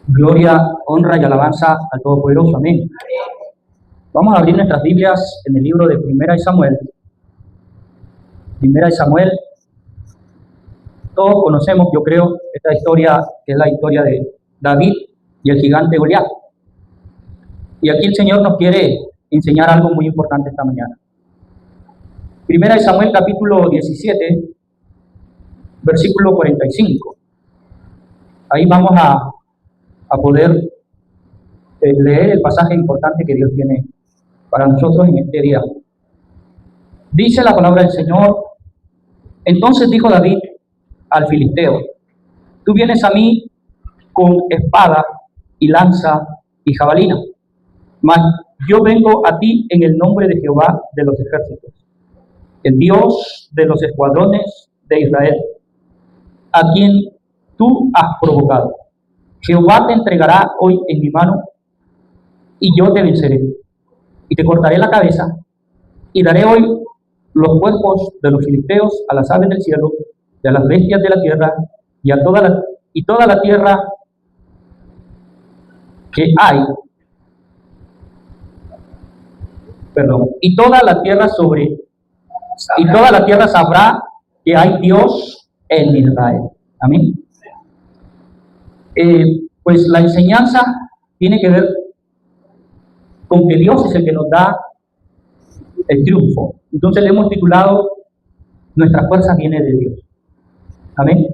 Gloria, honra y alabanza al Todopoderoso. Amén. Vamos a abrir nuestras Biblias en el libro de Primera de Samuel. Primera de Samuel. Todos conocemos, yo creo, esta historia, que es la historia de David y el gigante Goliat. Y aquí el Señor nos quiere enseñar algo muy importante esta mañana. Primera de Samuel, capítulo 17, versículo 45. Ahí vamos a poder leer el pasaje importante que Dios tiene para nosotros en este día. Dice la palabra del Señor: entonces dijo David al filisteo: tú vienes a mí con espada y lanza y jabalina, mas yo vengo a ti en el nombre de Jehová de los ejércitos, el Dios de los escuadrones de Israel, a quien tú has provocado. Jehová te entregará hoy en mi mano, y yo te venceré, y te cortaré la cabeza, y daré hoy los cuerpos de los filisteos a las aves del cielo, y a las bestias de la tierra, y a toda la tierra que hay, y toda la tierra sabrá que hay Dios en Israel. Amén. Pues la enseñanza tiene que ver con que Dios es el que nos da el triunfo. Entonces le hemos titulado: nuestra fuerza viene de Dios. Amén.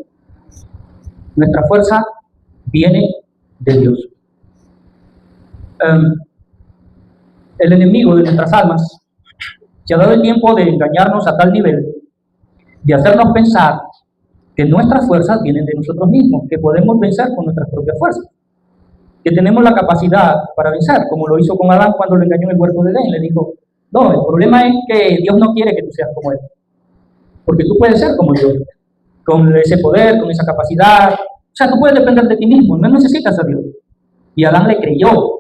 Nuestra fuerza viene de Dios. El enemigo de nuestras almas se ha dado el tiempo de engañarnos a tal nivel, de hacernos pensar que nuestras fuerzas vienen de nosotros mismos, que podemos vencer con nuestras propias fuerzas, que tenemos la capacidad para vencer, como lo hizo con Adán cuando lo engañó en el huerto de Edén. Le dijo: no, el problema es que Dios no quiere que tú seas como Él, porque tú puedes ser como Dios, con ese poder, con esa capacidad. O sea, tú puedes depender de ti mismo, no necesitas a Dios. Y Adán le creyó.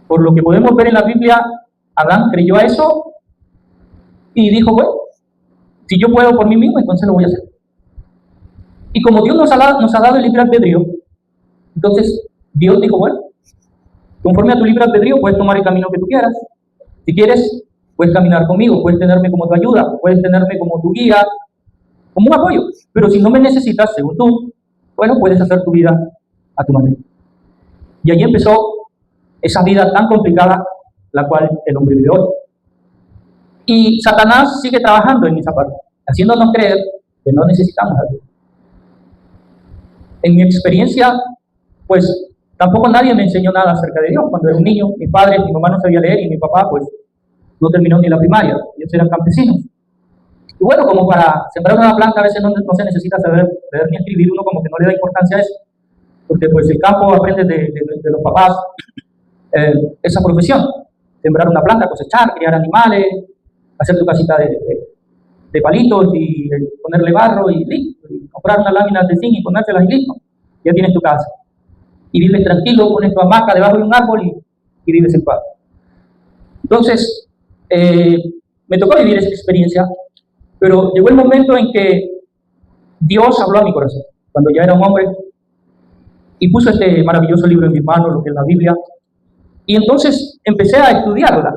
Por lo que podemos ver en la Biblia, Adán creyó a eso y dijo: bueno, si yo puedo por mí mismo, entonces lo voy a hacer. Y como Dios nos ha dado el libre albedrío, entonces Dios dijo: bueno, conforme a tu libre albedrío puedes tomar el camino que tú quieras. Si quieres, puedes caminar conmigo, puedes tenerme como tu ayuda, puedes tenerme como tu guía, como un apoyo. Pero si no me necesitas, según tú, bueno, puedes hacer tu vida a tu manera. Y ahí empezó esa vida tan complicada, la cual el hombre vive hoy. Y Satanás sigue trabajando en esa parte, haciéndonos creer que no necesitamos a Dios. En mi experiencia, pues tampoco nadie me enseñó nada acerca de Dios. Cuando era un niño, mis padres, mi mamá no sabía leer y mi papá pues no terminó ni la primaria. Ellos eran campesinos. Y bueno, como para sembrar una planta a veces no se necesita saber leer ni escribir, uno como que no le da importancia a eso, porque pues el campo aprende de los papás esa profesión: sembrar una planta, cosechar, criar animales, hacer tu casita de palitos y ponerle barro y listo, y comprar unas láminas de zinc y ponérselas y listo, ya tienes tu casa. Y vives tranquilo, pones tu hamaca debajo de un árbol y vives en paz. Entonces, me tocó vivir esa experiencia, pero llegó el momento en que Dios habló a mi corazón, cuando ya era un hombre, y puso este maravilloso libro en mis manos, lo que es la Biblia, y entonces empecé a estudiarla.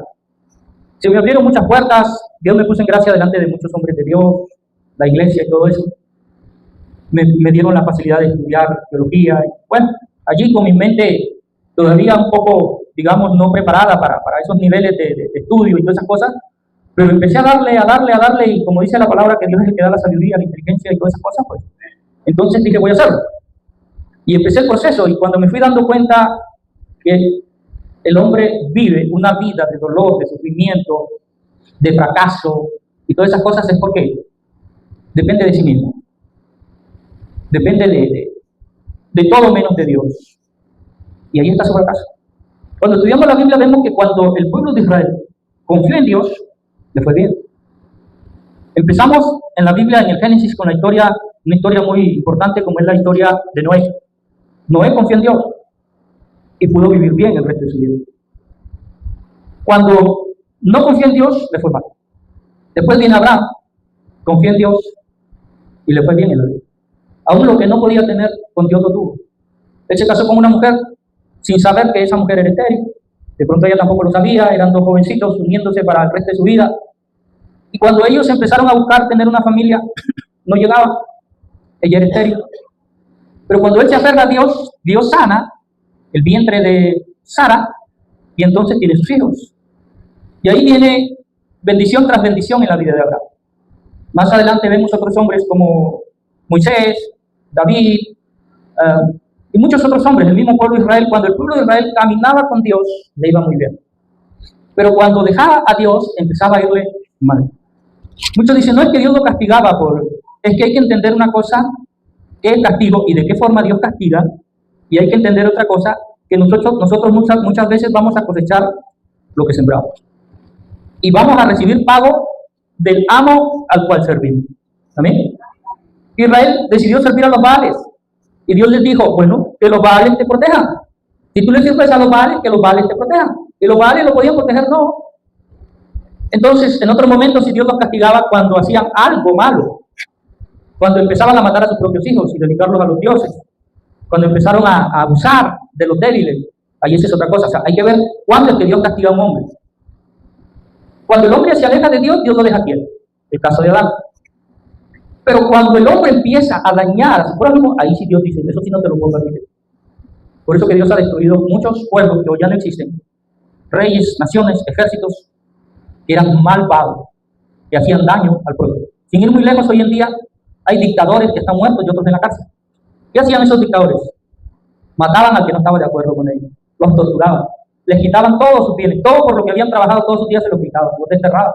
Se me abrieron muchas puertas, Dios me puso en gracia delante de muchos hombres de Dios, la iglesia y todo eso. Me dieron la facilidad de estudiar teología. Y bueno, allí con mi mente todavía un poco, digamos, no preparada para esos niveles de estudio y todas esas cosas, pero empecé a darle, y como dice la palabra que Dios es el que da la sabiduría, la inteligencia y todas esas cosas, pues entonces dije: voy a hacerlo. Y empecé el proceso, y cuando me fui dando cuenta que el hombre vive una vida de dolor, de sufrimiento, de fracaso y todas esas cosas, es porque depende de sí mismo. Depende de todo menos de Dios. Y ahí está su fracaso. Cuando estudiamos la Biblia vemos que cuando el pueblo de Israel confió en Dios, le fue bien. Empezamos en la Biblia, en el Génesis, con una historia muy importante, como es la historia de Noé. Noé confió en Dios y pudo vivir bien el resto de su vida. Cuando no confió en Dios, le fue mal. Después viene Abraham, confió en Dios y le fue bien en la vida. Aún lo que no podía tener, con Dios lo tuvo. Él se casó con una mujer sin saber que esa mujer era estéril. De pronto ella tampoco lo sabía, eran dos jovencitos uniéndose para el resto de su vida. Y cuando ellos empezaron a buscar tener una familia, no llegaba. Ella era estéril. Pero cuando él se aferra a Dios, Dios sana el vientre de Sara y entonces tiene sus hijos. Y ahí viene bendición tras bendición en la vida de Abraham. Más adelante vemos otros hombres como Moisés, David, y muchos otros hombres, el mismo pueblo de Israel. Cuando el pueblo de Israel caminaba con Dios, le iba muy bien. Pero cuando dejaba a Dios, empezaba a irle mal. Muchos dicen, no es que Dios lo castigaba, es que hay que entender una cosa, que es castigo y de qué forma Dios castiga, y hay que entender otra cosa, que nosotros muchas veces vamos a cosechar lo que sembramos. Y vamos a recibir pago del amo al cual servimos. ¿Amén? Israel decidió servir a los Baales. Y Dios les dijo, bueno, que los Baales te protejan. Si tú le sirves a los Baales, que los Baales te protejan. Y los Baales lo podían proteger, no. Entonces, en otro momento, si Dios los castigaba cuando hacían algo malo, cuando empezaban a matar a sus propios hijos y dedicarlos a los dioses, cuando empezaron a abusar de los débiles, ahí esa es otra cosa. O sea, hay que ver cuándo es que Dios castiga a un hombre. Cuando el hombre se aleja de Dios, Dios lo deja quieto. El caso de Adán. Pero cuando el hombre empieza a dañar a su prójimo, ahí sí Dios dice, eso sí no te lo puedo permitir. Por eso que Dios ha destruido muchos pueblos que hoy ya no existen. Reyes, naciones, ejércitos, que eran malvados, que hacían daño al pueblo. Sin ir muy lejos, hoy en día hay dictadores que están muertos y otros en la cárcel. ¿Qué hacían esos dictadores? Mataban al que no estaba de acuerdo con ellos, los torturaban, les quitaban todos sus bienes, todo por lo que habían trabajado todos sus días se los quitaban, los desterraban.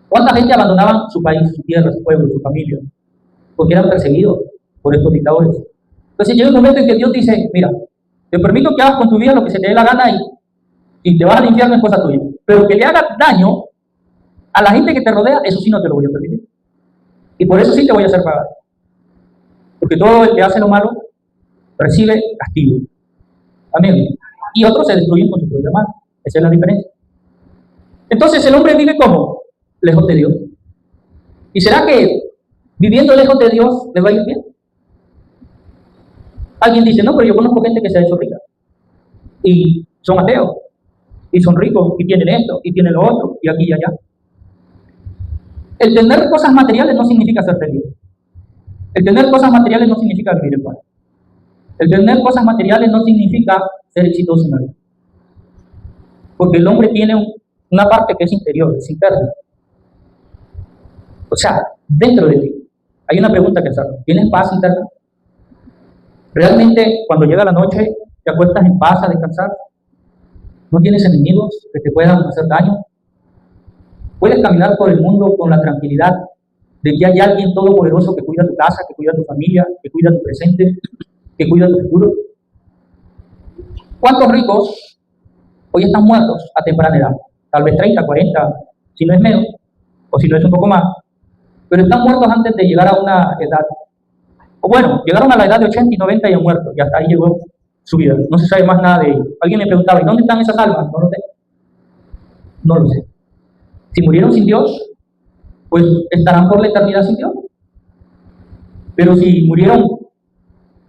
¿Cuánta gente abandonaban su país, su tierra, su pueblo, su familia? Porque eran perseguidos por estos dictadores. Entonces llega un momento en que Dios dice, mira, te permito que hagas con tu vida lo que se te dé la gana y te vas al infierno, es cosa tuya. Pero que le hagas daño a la gente que te rodea, eso sí no te lo voy a permitir. Y por eso sí te voy a hacer pagar. Porque todo el que hace lo malo recibe castigo. Amén. Y otros se destruyen con su propia mano. Esa es la diferencia. Entonces el hombre vive como lejos de Dios. ¿Y será que viviendo lejos de Dios le va a ir bien? Alguien dice, no, pero yo conozco gente que se ha hecho rica. Y son ateos. Y son ricos. Y tienen esto. Y tienen lo otro. Y aquí y allá. El tener cosas materiales no significa ser feliz. El tener cosas materiales no significa vivir en paz. El tener cosas materiales no significa ser exitoso en la vida. Porque el hombre tiene una parte que es interior, es interna. O sea, dentro de ti. Hay una pregunta que hacer. ¿Tienes paz interna? ¿Realmente cuando llega la noche te acuestas en paz a descansar? ¿No tienes enemigos que te puedan hacer daño? ¿Puedes caminar por el mundo con la tranquilidad de que hay alguien todopoderoso que cuida tu casa, que cuida tu familia, que cuida tu presente, que cuida tu futuro? ¿Cuántos ricos hoy están muertos a temprana edad? Tal vez 30, 40, si no es menos, o si no es un poco más, pero están muertos antes de llegar a una edad. O bueno, llegaron a la edad de 80 y 90 y han muerto, y hasta ahí llegó su vida. No se sabe más nada de ellos. Alguien me preguntaba, ¿y dónde están esas almas? No lo sé. No lo sé. Si murieron sin Dios, pues estarán por la eternidad sin Dios. Pero si murieron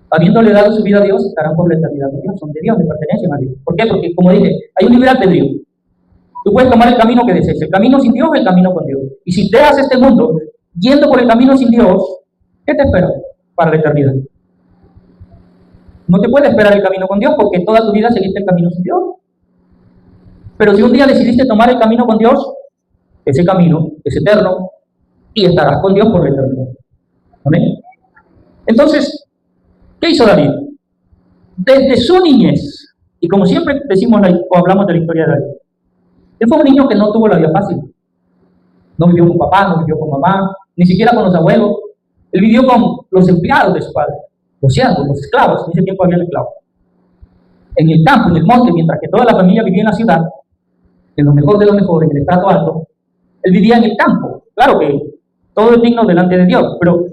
habiéndole dado su vida a Dios, estarán por la eternidad con Dios. Son de Dios, le pertenecen a Dios. ¿Por qué? Porque, como dije, hay un libre albedrío. Tú puedes tomar el camino que desees. El camino sin Dios, el camino con Dios. Y si dejas este mundo yendo por el camino sin Dios, ¿qué te espera para la eternidad? No te puede esperar el camino con Dios porque toda tu vida seguiste el camino sin Dios. Pero si un día decidiste tomar el camino con Dios, ese camino es eterno y estarás con Dios por la eternidad. ¿Amén? Entonces, ¿qué hizo David? Desde su niñez, y como siempre decimos o hablamos de la historia de David, él fue un niño que no tuvo la vida fácil. No vivió con papá, no vivió con mamá, ni siquiera con los abuelos. Él vivió con los empleados de su padre, los siervos, los esclavos. En ese tiempo había esclavos. En el campo, en el monte, mientras que toda la familia vivía en la ciudad, en lo mejor de lo mejor, en el estrato alto, él vivía en el campo. Claro que todo es digno delante de Dios, pero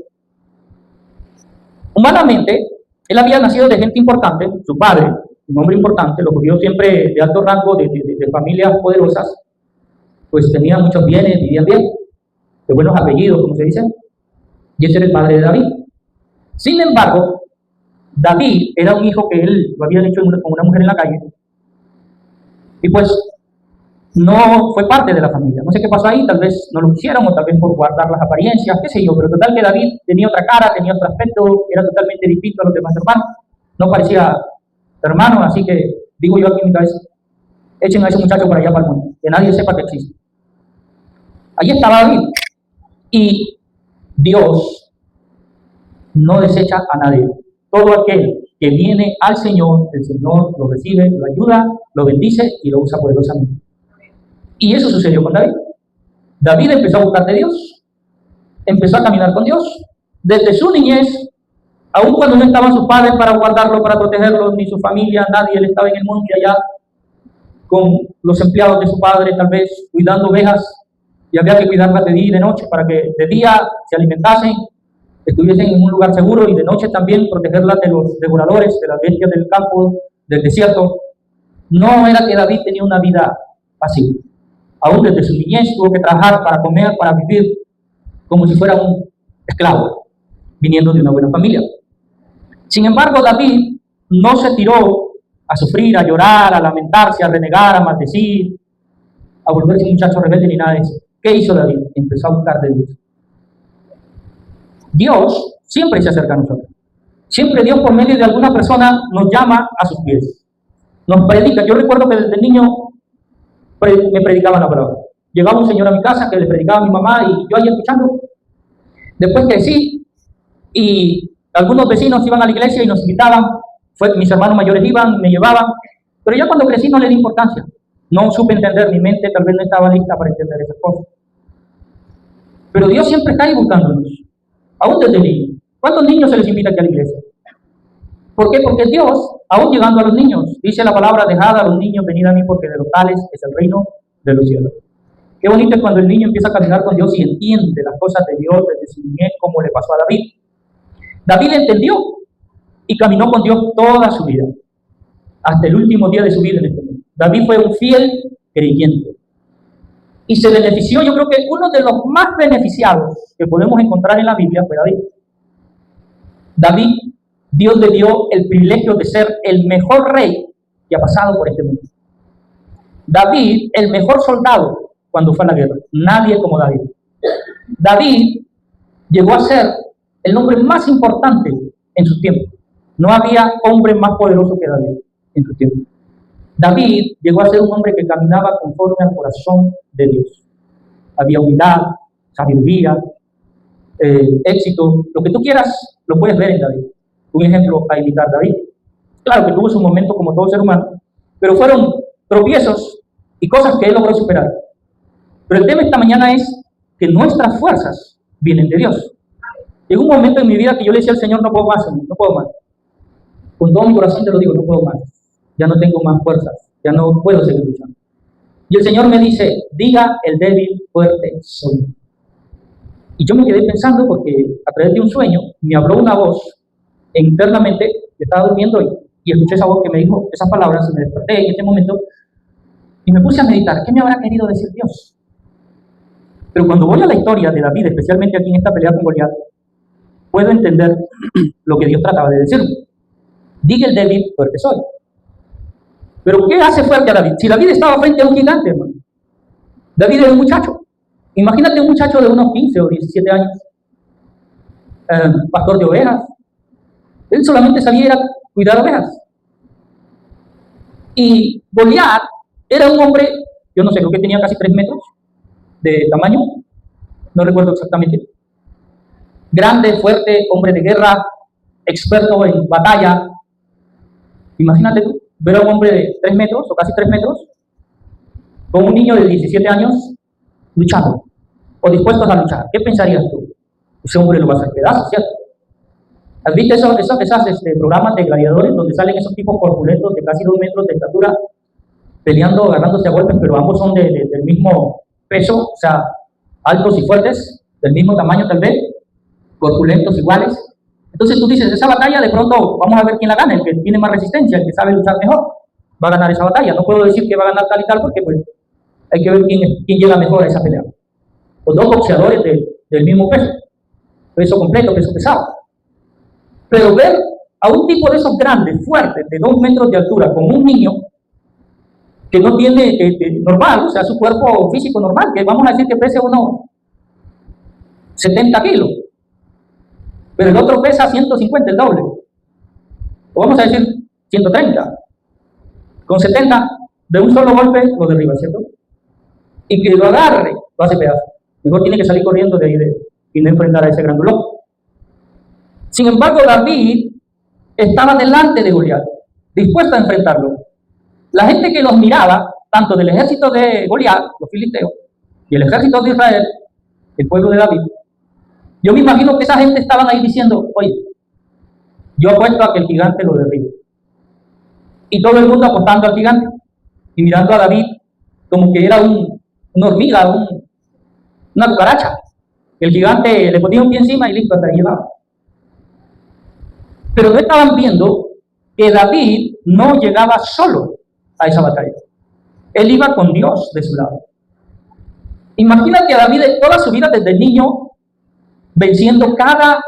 humanamente, él había nacido de gente importante, su padre, un hombre importante, los judíos siempre de alto rango, de familias poderosas, pues tenían muchos bienes, vivían bien, de buenos apellidos, como se dice, y ese era el padre de David. Sin embargo, David era un hijo que él lo había hecho con una mujer en la calle, y pues no fue parte de la familia. No sé qué pasó ahí, tal vez no lo quisieron, o tal vez por guardar las apariencias, qué sé yo, pero total que David tenía otra cara, tenía otro aspecto, era totalmente distinto a los demás hermanos, no parecía hermano, así que digo yo aquí en mi cabeza, echen a ese muchacho por allá para el mundo, que nadie sepa que existe. Allí estaba David, y Dios no desecha a nadie. Todo aquel que viene al Señor, el Señor lo recibe, lo ayuda, lo bendice y lo usa poderosamente. Y eso sucedió con David. David empezó a buscar de Dios, empezó a caminar con Dios. Desde su niñez, aun cuando no estaban sus padres para guardarlo, para protegerlo, ni su familia, nadie, él estaba en el monte allá con los empleados de su padre, tal vez cuidando ovejas, y había que cuidarlas de día y de noche para que de día se alimentasen, estuviesen en un lugar seguro, y de noche también protegerlas de los devoradores, de las bestias del campo, del desierto. No era que David tenía una vida fácil. Aún desde su niñez tuvo que trabajar para comer, para vivir, como si fuera un esclavo, viniendo de una buena familia. Sin embargo, David no se tiró a sufrir, a llorar, a lamentarse, a renegar, a maldecir, a volverse un muchacho rebelde ni nada de eso. ¿Qué hizo David? Empezó a buscar de Dios. Dios siempre se acerca a nosotros. Siempre Dios, por medio de alguna persona, nos llama a sus pies. Nos predica. Yo recuerdo que desde niño me predicaban la palabra. Llegaba un señor a mi casa que le predicaba a mi mamá y yo ahí escuchando. Después crecí y algunos vecinos iban a la iglesia y nos invitaban. Mis hermanos mayores iban, me llevaban. Pero ya cuando crecí no le di importancia. No supe entender, mi mente tal vez no estaba lista para entender esas cosas. Pero Dios siempre está ahí buscándonos, aún desde niños. ¿Cuántos niños se les invita aquí a la iglesia? ¿Por qué? Porque Dios, aún llegando a los niños, dice la palabra: dejad a los niños venir a mí, porque de los tales es el reino de los cielos. Qué bonito es cuando el niño empieza a caminar con Dios y entiende las cosas de Dios desde su niñez, como le pasó a David. David entendió y caminó con Dios toda su vida, hasta el último día de su vida en este mundo. David fue un fiel creyente y se benefició. Yo creo que uno de los más beneficiados que podemos encontrar en la Biblia fue David. David, Dios le dio el privilegio de ser el mejor rey que ha pasado por este mundo. David, el mejor soldado cuando fue a la guerra. Nadie como David. David llegó a ser el hombre más importante en su tiempo. No había hombre más poderoso que David en su tiempo. David llegó a ser un hombre que caminaba conforme al corazón de Dios. Había humildad, sabiduría, éxito. Lo que tú quieras lo puedes ver en David. Un ejemplo a imitar David. Claro que tuvo su momento como todo ser humano, pero fueron tropiezos y cosas que él logró superar. Pero el tema esta mañana es que nuestras fuerzas vienen de Dios. Llegó un momento en mi vida que yo le decía al Señor: no puedo más, Señor, no puedo más. Con todo mi corazón te lo digo, no puedo más. Ya no tengo más fuerzas, ya no puedo seguir luchando. Y el Señor me dice: diga el débil, fuerte soy. Y yo me quedé pensando, porque a través de un sueño me habló una voz internamente. Yo estaba durmiendo y escuché esa voz que me dijo esas palabras, y me desperté en ese momento y me puse a meditar. ¿Qué me habrá querido decir Dios? Pero cuando voy a la historia de David, especialmente aquí en esta pelea con Goliat, puedo entender lo que Dios trataba de decirme. Diga el débil, fuerte soy. Pero ¿qué hace fuerte a David? Si David estaba frente a un gigante, hermano. David era un muchacho. Imagínate un muchacho de unos 15 o 17 años, pastor de ovejas. Él solamente sabía ir a cuidar ovejas. Y Goliat era un hombre, yo no sé, creo que tenía casi 3 metros de tamaño, no recuerdo exactamente. Grande, fuerte, hombre de guerra, experto en batalla. Imagínate tú, ver a un hombre de 3 metros o casi 3 metros con un niño de 17 años luchando o dispuestos a luchar. ¿Qué pensarías tú? Ese hombre lo va a hacer pedazos, ¿cierto? ¿Has visto esas programas de gladiadores donde salen esos tipos corpulentos de casi 2 metros de estatura peleando, agarrándose a golpes, pero ambos son del mismo peso, o sea, altos y fuertes, del mismo tamaño tal vez, corpulentos iguales? Entonces tú dices: esa batalla de pronto vamos a ver quién la gana, el que tiene más resistencia, el que sabe luchar mejor, va a ganar esa batalla. No puedo decir que va a ganar tal y tal, porque pues hay que ver quién llega mejor a esa pelea. Los dos boxeadores del mismo peso completo, peso pesado. Pero ver a un tipo de esos grandes, fuertes, de 2 metros de altura, como un niño, que no tiene, normal, o sea, su cuerpo físico normal, que vamos a decir que pese unos 70 kilos, pero el otro pesa 150, el doble, o vamos a decir 130, con 70, de un solo golpe lo derriba, ¿cierto? Y que lo agarre, lo hace pedazo. Mejor tiene que salir corriendo de ahí y no enfrentar a ese gran loco. Sin embargo, David estaba delante de Goliat, dispuesto a enfrentarlo. La gente que los miraba, tanto del ejército de Goliat, los filisteos, y el ejército de Israel, el pueblo de David, yo me imagino que esa gente estaban ahí diciendo, oye, yo apuesto a que el gigante lo derribe. Y todo el mundo apostando al gigante y mirando a David como que era una hormiga, una cucaracha. El gigante le ponía un pie encima y listo, hasta ahí llevaba. Pero no estaban viendo que David no llegaba solo a esa batalla. Él iba con Dios de su lado. Imagínate a David toda su vida desde niño venciendo cada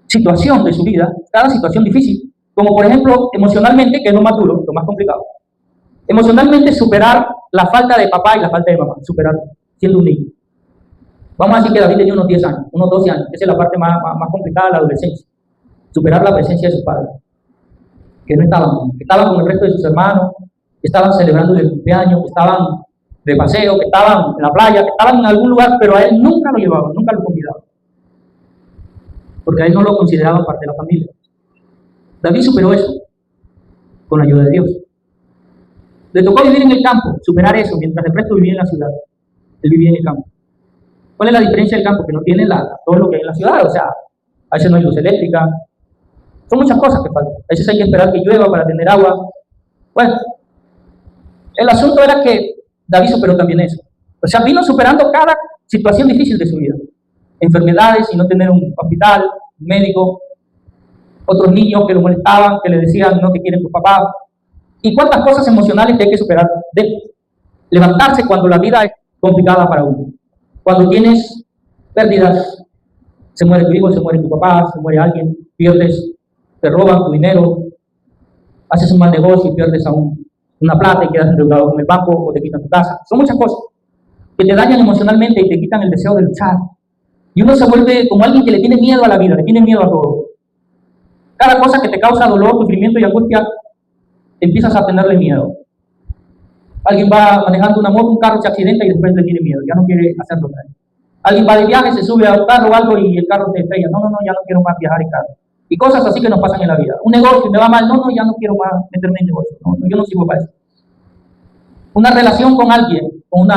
situación de su vida, cada situación difícil, como por ejemplo emocionalmente, que es lo más duro, lo más complicado. Emocionalmente superar la falta de papá y la falta de mamá, superar siendo un niño. Vamos a decir que David tenía unos 10 años, unos 12 años, esa es la parte más complicada de la adolescencia, superar la presencia de sus padres, que no estaban con el resto de sus hermanos, que estaban celebrando el cumpleaños, que estaban de paseo, que estaban en la playa, que estaban en algún lugar, pero a él nunca lo llevaban, nunca lo convidaban, porque a él no lo consideraban parte de la familia. David superó eso con la ayuda de Dios. Le tocó vivir en el campo, superar eso, mientras el resto vivía en la ciudad. Él vivía en el campo. ¿Cuál es la diferencia del campo? Que no tiene todo lo que hay en la ciudad, o sea, a veces no hay luz eléctrica, son muchas cosas que faltan. A veces hay que esperar que llueva para tener agua. Bueno, el asunto era que David superó también eso. O sea, vino superando cada situación difícil de su vida. Enfermedades y no tener un hospital, un médico, otros niños que lo molestaban, que le decían no te quieren tus papás. Y cuántas cosas emocionales que hay que superar. Levantarse cuando la vida es complicada para uno. Cuando tienes pérdidas, se muere tu hijo, se muere tu papá, se muere alguien, pierdes, te roban tu dinero, haces un mal negocio y pierdes aún una plata y quedas endeudado con el banco o te quitan tu casa. Son muchas cosas que te dañan emocionalmente y te quitan el deseo de luchar. Y uno se vuelve como alguien que le tiene miedo a la vida, le tiene miedo a todo. Cada cosa que te causa dolor, sufrimiento y angustia, empiezas a tenerle miedo. Alguien va manejando una moto, un carro se accidenta y después le tiene miedo, ya no quiere hacerlo otra vez. Alguien va de viaje, se sube a un carro o algo y el carro se estrella. No, ya no quiero más viajar en carro. Y cosas así que nos pasan en la vida. Un negocio me va mal, ya no quiero más meterme en negocio. No, yo no sirvo para eso. Una relación con alguien, con una